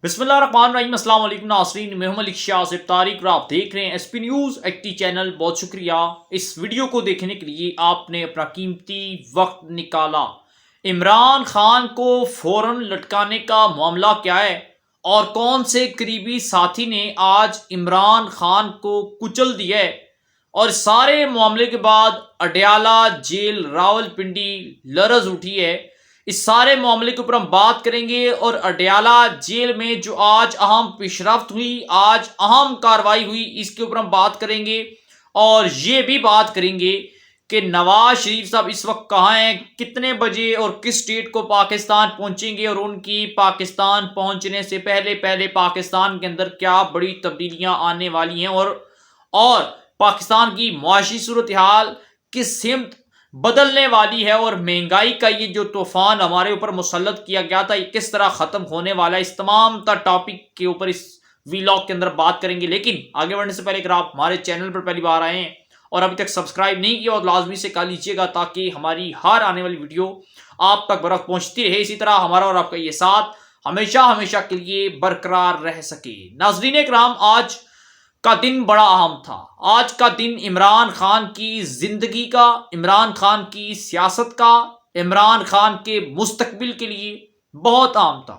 بسم اللہ الرحمن الرحیم۔ السلام علیکم ناظرین، میں ہوں ملک شاہ سے طارق، آپ دیکھ رہے ہیں ایس پی نیوز ایکٹی چینل۔ بہت شکریہ اس ویڈیو کو دیکھنے کے لیے، آپ نے اپنا قیمتی وقت نکالا۔ عمران خان کو فوراً لٹکانے کا معاملہ کیا ہے اور کون سے قریبی ساتھی نے آج عمران خان کو کچل دیا ہے، اور سارے معاملے کے بعد اڈیالہ جیل راولپنڈی لرز اٹھی ہے، اس سارے معاملے کے اوپر ہم بات کریں گے۔ اور اڈیالہ جیل میں جو آج اہم پیش رفت ہوئی، آج اہم کاروائی ہوئی، اس کے اوپر ہم بات کریں گے، اور یہ بھی بات کریں گے کہ نواز شریف صاحب اس وقت کہاں ہیں، کتنے بجے اور کس ڈیٹ کو پاکستان پہنچیں گے، اور ان کی پاکستان پہنچنے سے پہلے پاکستان کے اندر کیا بڑی تبدیلیاں آنے والی ہیں، اور پاکستان کی معاشی صورتحال کس سمت بدلنے والی ہے، اور مہنگائی کا یہ جو طوفان ہمارے اوپر مسلط کیا گیا تھا، یہ کس طرح ختم ہونے والا ہے۔ اس تمام تر ٹاپک کے اوپر اس ویلاگ کے اندر بات کریں گے، لیکن آگے بڑھنے سے پہلے اگر آپ ہمارے چینل پر پہلی بار آئے ہیں اور ابھی تک سبسکرائب نہیں کیا اور لازمی سے کر لیجیے گا، تاکہ ہماری ہر آنے والی ویڈیو آپ تک برق پہنچتی رہے، اسی طرح ہمارا اور آپ کا یہ ساتھ ہمیشہ کے لیے برقرار رہ سکے۔ ناظرین اکرام، آج کا دن بڑا اہم تھا۔ آج کا دن عمران خان کی زندگی کا، عمران خان کی سیاست کا، عمران خان کے مستقبل کے لیے بہت اہم تھا،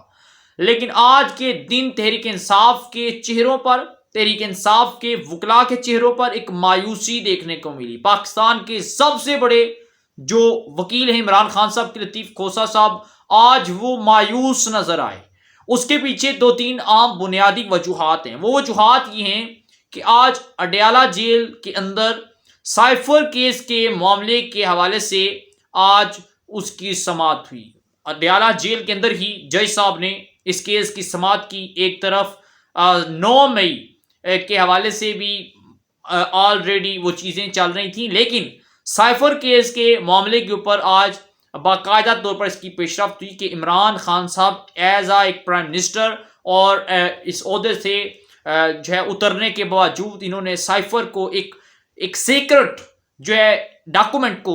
لیکن آج کے دن تحریک انصاف کے چہروں پر، تحریک انصاف کے وکلاء کے چہروں پر ایک مایوسی دیکھنے کو ملی۔ پاکستان کے سب سے بڑے جو وکیل ہیں عمران خان صاحب کے، لطیف کھوسہ صاحب، آج وہ مایوس نظر آئے۔ اس کے پیچھے دو تین عام بنیادی وجوہات ہیں۔ وہ وجوہات یہ ہیں کہ آج اڈیالہ جیل کے اندر سائفر کیس کے معاملے کے حوالے سے آج اس کی سماعت ہوئی۔ اڈیالہ جیل کے اندر ہی جج صاحب نے اس کیس کی سماعت کی۔ ایک طرف 9 مئی کے حوالے سے بھی آلریڈی وہ چیزیں چل رہی تھیں، لیکن سائفر کیس کے معاملے کے اوپر آج باقاعدہ طور پر اس کی پیش رفت ہوئی کہ عمران خان صاحب ایز ایک پرائم منسٹر اور اس عہدے سے جو ہے اترنے کے باوجود انہوں نے سائفر کو ایک سیکرٹ جو ہے ڈاکومنٹ کو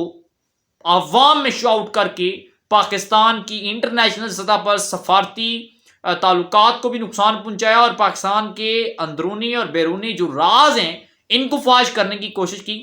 عوام میں شو آؤٹ کر کے پاکستان کی انٹرنیشنل سطح پر سفارتی تعلقات کو بھی نقصان پہنچایا، اور پاکستان کے اندرونی اور بیرونی جو راز ہیں ان کو فاش کرنے کی کوشش کی۔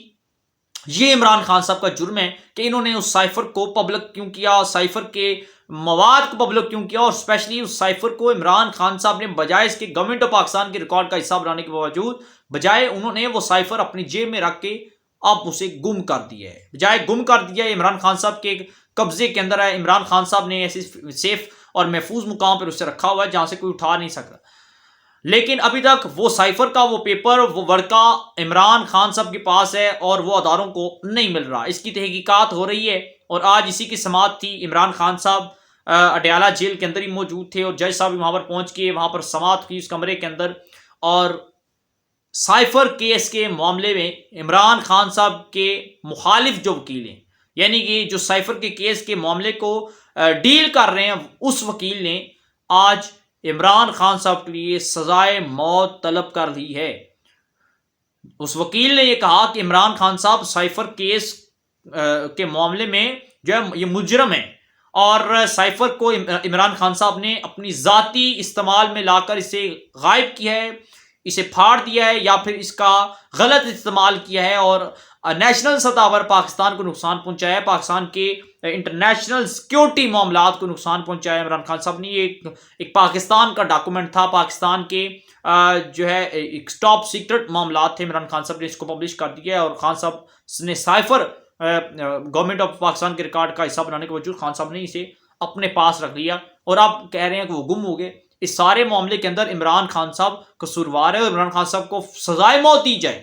یہ عمران خان صاحب کا جرم ہے کہ انہوں نے اس سائفر کو پبلک کیوں کیا، سائفر کے مواد کو پبلک کیوں کیا، اور اسپیشلی اس سائفر کو عمران خان صاحب نے بجائے اس کے گورنمنٹ آف پاکستان کے ریکارڈ کا حصہ بنانے کے باوجود، بجائے انہوں نے وہ سائفر اپنی جیب میں رکھ کے اب اسے گم کر دیا ہے۔ بجائے گم کر دیا ہے، عمران خان صاحب کے قبضے کے اندر ہے۔ عمران خان صاحب نے ایسے سیف اور محفوظ مقام پر اسے رکھا ہوا ہے جہاں سے کوئی اٹھا نہیں سکتا، لیکن ابھی تک وہ سائفر کا وہ پیپر، وہ ورقہ عمران خان صاحب کے پاس ہے اور وہ اداروں کو نہیں مل رہا۔ اس کی تحقیقات ہو رہی ہے، اور آج اسی کی سماعت تھی۔ عمران خان صاحب اڈیالہ جیل کے اندر ہی موجود تھے، اور جج صاحب بھی وہاں پر پہنچ کے وہاں پر سماعت کی اس کمرے کے اندر، اور سائفر کیس کے معاملے میں عمران خان صاحب کے مخالف جو وکیل ہیں، یعنی کہ جو سائفر کے کیس کے معاملے کو ڈیل کر رہے ہیں، اس وکیل نے آج عمران خان صاحب کے لیے سزائے موت طلب کر لی ہے۔ اس وکیل نے یہ کہا کہ عمران خان صاحب سائفر کیس کے معاملے میں جو ہے یہ مجرم ہے، اور سائفر کو عمران خان صاحب نے اپنی ذاتی استعمال میں لا کر اسے غائب کیا ہے، اسے پھاڑ دیا ہے، یا پھر اس کا غلط استعمال کیا ہے، اور نیشنل سطح پر پاکستان کو نقصان پہنچایا ہے، پاکستان کے انٹرنیشنل سیکیورٹی معاملات کو نقصان پہنچایا ہے عمران خان صاحب نے۔ یہ ایک پاکستان کا ڈاکومنٹ تھا، پاکستان کے جو ہے ایک ٹاپ سیکرٹ معاملات تھے، عمران خان صاحب نے اس کو پبلش کر دیا ہے، اور خان صاحب نے سائفر گورنمنٹ آف پاکستان کے ریکارڈ کا حصہ بنانے کے باوجود خان صاحب نے اسے اپنے پاس رکھ لیا، اور آپ کہہ رہے ہیں کہ وہ گم ہو گئے۔ اس سارے معاملے کے اندر عمران خان صاحب قصوروار ہے، اور عمران خان صاحب کو سزائے موت دی جائے۔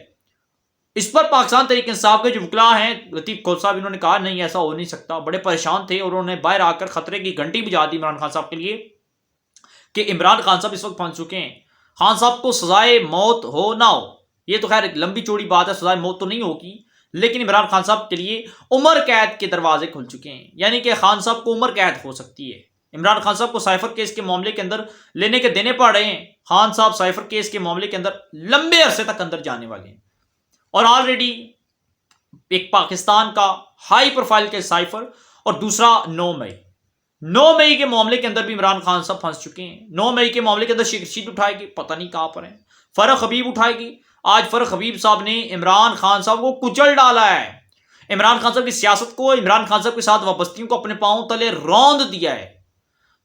اس پر پاکستان تحریک انصاف کے جو وکلاء ہیں، لطیف کھوسہ صاحب، انہوں نے کہا نہیں ایسا ہو نہیں سکتا، بڑے پریشان تھے، اور انہوں نے باہر آ کر خطرے کی گھنٹی بجا دی عمران خان صاحب کے لیے کہ عمران خان صاحب اس وقت پہنچ چکے ہیں، خان صاحب کو سزائے موت ہو نہ ہو، یہ تو خیر ایک لمبی چوڑی بات ہے، سزائے موت تو نہیں ہوگی، لیکن عمران خان صاحب کے لیے عمر قید کے دروازے کھل چکے ہیں، یعنی کہ خان صاحب کو عمر قید ہو سکتی ہے۔ عمران خان صاحب کو سائفر کیس کے معاملے کے اندر لینے کے دینے پڑ رہے ہیں، خان صاحب سائفر کیس کے معاملے کے اندر لمبے عرصے تک اندر جانے والے ہیں، اور آلریڈی ایک پاکستان کا ہائی پروفائل کے سائفر، اور دوسرا 9 مئی 9 مئی کے معاملے کے اندر بھی عمران خان صاحب پھنس چکے ہیں. 9 مئی کے معاملے کے اندر شیخ رشید اٹھائے گی، پتہ نہیں کہاں پر ہیں. فرق حبیب اٹھائے گی. آج فرق حبیب صاحب نے عمران خان صاحب کو کچل ڈالا ہے. عمران خان صاحب کی سیاست کو، عمران خان صاحب کے ساتھ وابستگیوں کو اپنے پاؤں تلے روند دیا ہے.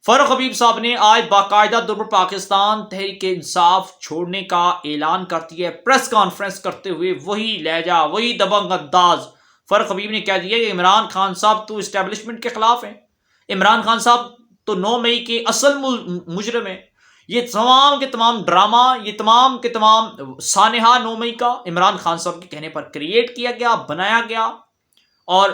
فرق حبیب صاحب نے آج باقاعدہ طور پر پاکستان تحریک انصاف چھوڑنے کا اعلان کرتی ہے. پریس کانفرنس کرتے ہوئے وہی لہجہ، وہی دبنگ انداز. فرق حبیب نے کہہ دیا کہ عمران خان صاحب تو اسٹیبلشمنٹ کے خلاف ہیں، عمران خان صاحب تو 9 مئی کے اصل مجرم ہیں. یہ تمام کے تمام ڈرامہ، یہ تمام کے تمام سانحہ 9 مئی کا عمران خان صاحب کے کہنے پر کریٹ کیا گیا، بنایا گیا، اور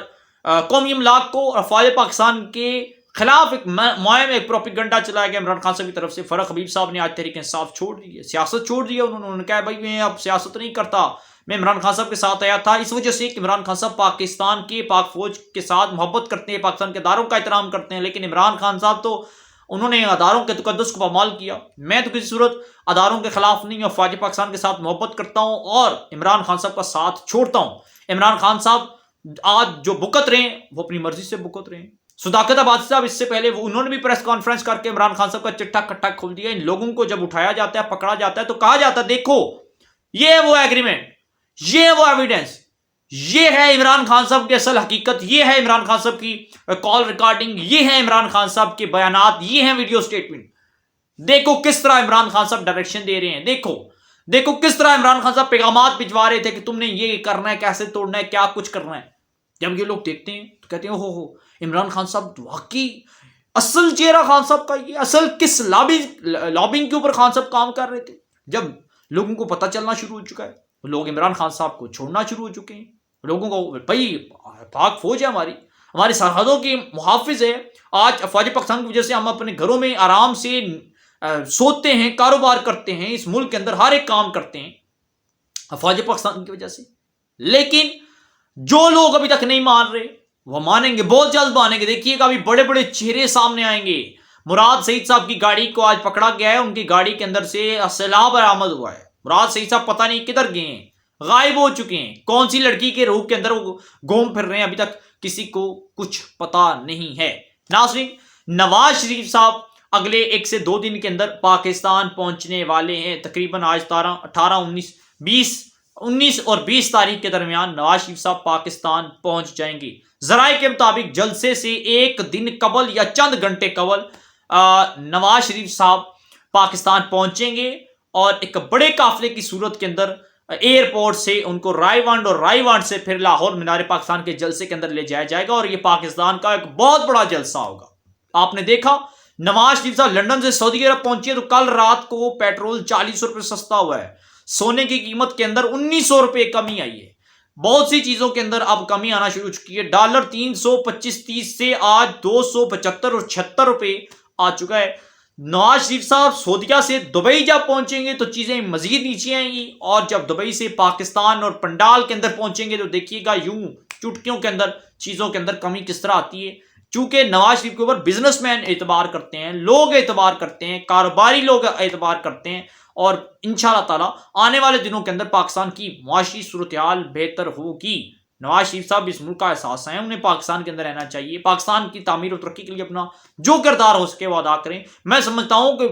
قومی املاک کو اور افواج پاکستان کے خلاف ایک مہم، ایک پروپیگنڈا چلایا گیا عمران خان صاحب کی طرف سے. فرق حبیب صاحب نے آج تحریک انصاف چھوڑ دی ہے، سیاست چھوڑ دی ہے. انہوں نے کہا بھائی میں اب سیاست نہیں کرتا، میں عمران خان صاحب کے ساتھ آیا تھا اس وجہ سے کہ عمران خان صاحب پاکستان کے پاک فوج کے ساتھ محبت کرتے ہیں، پاکستان کے اداروں کا احترام کرتے ہیں. لیکن عمران خان صاحب تو انہوں نے اداروں کے تقدس کو پامال کیا. میں تو کسی صورت اداروں کے خلاف نہیں ہوں، افواج پاکستان کے ساتھ محبت کرتا ہوں اور عمران خان صاحب کا ساتھ چھوڑتا ہوں. عمران خان صاحب آج جو بکت رہے ہیں وہ اپنی مرضی سے بکت رہے ہیں. صداقت آبادی صاحب اس سے پہلے انہوں نے بھی پریس کانفرنس کر کے عمران خان صاحب کا چٹا کٹا کھول دیا. ان لوگوں کو جب اٹھایا جاتا ہے، پکڑا جاتا ہے، تو کہا جاتا ہے دیکھو یہ ہے وہ ایگریمنٹ، یہ ہے وہ ایویڈنس، یہ ہے عمران خان صاحب کی اصل حقیقت، یہ ہے عمران خان صاحب کی کال ریکارڈنگ، یہ ہے عمران خان صاحب کے بیانات، یہ ہیں ویڈیو سٹیٹمنٹ. دیکھو کس طرح عمران خان صاحب ڈائریکشن دے رہے ہیں، دیکھو کس طرح عمران خان صاحب پیغامات بھجوا رہے تھے کہ تم نے یہ کرنا ہے، کیسے توڑنا ہے، کیا کچھ کرنا ہے. جب یہ لوگ دیکھتے ہیں تو کہتے ہیں ہو عمران خان صاحب واقعی اصل چہرہ خان صاحب کا، یہ اصل کس لابنگ کے اوپر خان صاحب کام کر رہے تھے. جب لوگوں کو پتہ چلنا شروع ہو چکا ہے، لوگ عمران خان صاحب کو چھوڑنا شروع ہو چکے ہیں. لوگوں کو بھائی پاک فوج ہے، ہماری سرحدوں کی محافظ ہے. آج افواج پاکستان کی وجہ سے ہم اپنے گھروں میں آرام سے سوتے ہیں، کاروبار کرتے ہیں، اس ملک کے اندر ہر ایک کام کرتے ہیں افواج پاکستان کی وجہ سے. لیکن جو لوگ ابھی تک نہیں مان رہے وہ مانیں گے، بہت جلد مانیں گے. دیکھیے گا ابھی بڑے بڑے چہرے سامنے آئیں گے. مراد سعید صاحب کی گاڑی کو آج پکڑا گیا ہے، ان کی گاڑی کے اندر سے اسلحہ برآمد ہوا ہے. مراد سعید صاحب پتہ نہیں کدھر گئے ہیں، غائب ہو چکے ہیں. کون سی لڑکی کے روح کے اندر وہ گھوم پھر رہے ہیں، ابھی تک کسی کو کچھ پتہ نہیں ہے. ناظرین، نواز شریف صاحب اگلے 1 سے 2 دن کے اندر پاکستان پہنچنے والے ہیں. تقریباً آج 19 اور 20 تاریخ کے درمیان نواز شریف صاحب پاکستان پہنچ جائیں گے. ذرائع کے مطابق جلسے سے 1 دن قبل یا چند گھنٹے قبل نواز شریف صاحب پاکستان پہنچیں گے اور ایک بڑے قافلے کی صورت کے اندر ایئرپورٹ سے ان کو رائے وانڈ اور رائے وانڈ سے پھر لاہور مینار پاکستان کے جلسے کے اندر لے جایا جائے گا. اور یہ پاکستان کا ایک بہت بڑا جلسہ ہوگا. آپ نے دیکھا نواز شریف صاحب لندن سے سعودی عرب پہنچے تو کل رات کو پیٹرول 40 روپے سستا ہوا ہے. سونے کی قیمت کے اندر 1900 روپے کمی آئی ہے. بہت سی چیزوں کے اندر اب کمی آنا شروع ہو چکی ہے. ڈالر 325-30 سے آج 275 اور 76 روپے آ چکا ہے. نواز شریف صاحب سعودیہ سے دبئی جب پہنچیں گے تو چیزیں مزید نیچے آئیں گی، اور جب دبئی سے پاکستان اور پنڈال کے اندر پہنچیں گے تو دیکھیے گا یوں چٹکیوں کے اندر چیزوں کے اندر کمی کس طرح آتی ہے. چونکہ نواز شریف کے اوپر بزنس مین اعتبار کرتے ہیں، لوگ اعتبار کرتے ہیں، کاروباری لوگ اعتبار کرتے ہیں، اور انشاءاللہ تعالی آنے والے دنوں کے اندر پاکستان کی معاشی صورتحال بہتر ہوگی. نواز شریف صاحب اس ملک کا احساس ہے، انہیں پاکستان کے اندر رہنا چاہیے. پاکستان کی تعمیر و ترقی کے لیے اپنا جو کردار ہو سکے وہ ادا کریں. میں سمجھتا ہوں کہ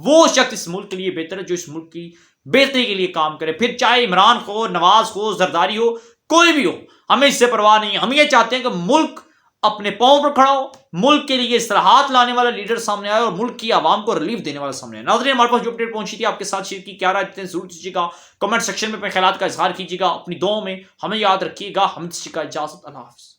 وہ شخص اس ملک کے لیے بہتر ہے جو اس ملک کی بہتری کے لیے کام کرے. پھر چاہے عمران ہو، نواز ہو، زرداری ہو، کوئی بھی ہو، ہمیں اس سے پرواہ نہیں. ہم یہ چاہتے ہیں کہ ملک اپنے پاؤں پر کھڑا ہو، ملک کے لیے اصلاحات لانے والا لیڈر سامنے آئے اور ملک کی عوام کو ریلیف دینے والا سامنے آئے. ناظرین، ہمارے پاس جو اپڈیٹ پہنچی تھی آپ کے ساتھ شیئر کی، کیا رائے دیتے ضرور دیجیے گا. کمنٹ سیکشن میں اپنے خیالات کا اظہار کیجیے گا. اپنی دعاؤں میں ہمیں یاد رکھیے گا. ہم سے کا اجازت، اللہ حافظ.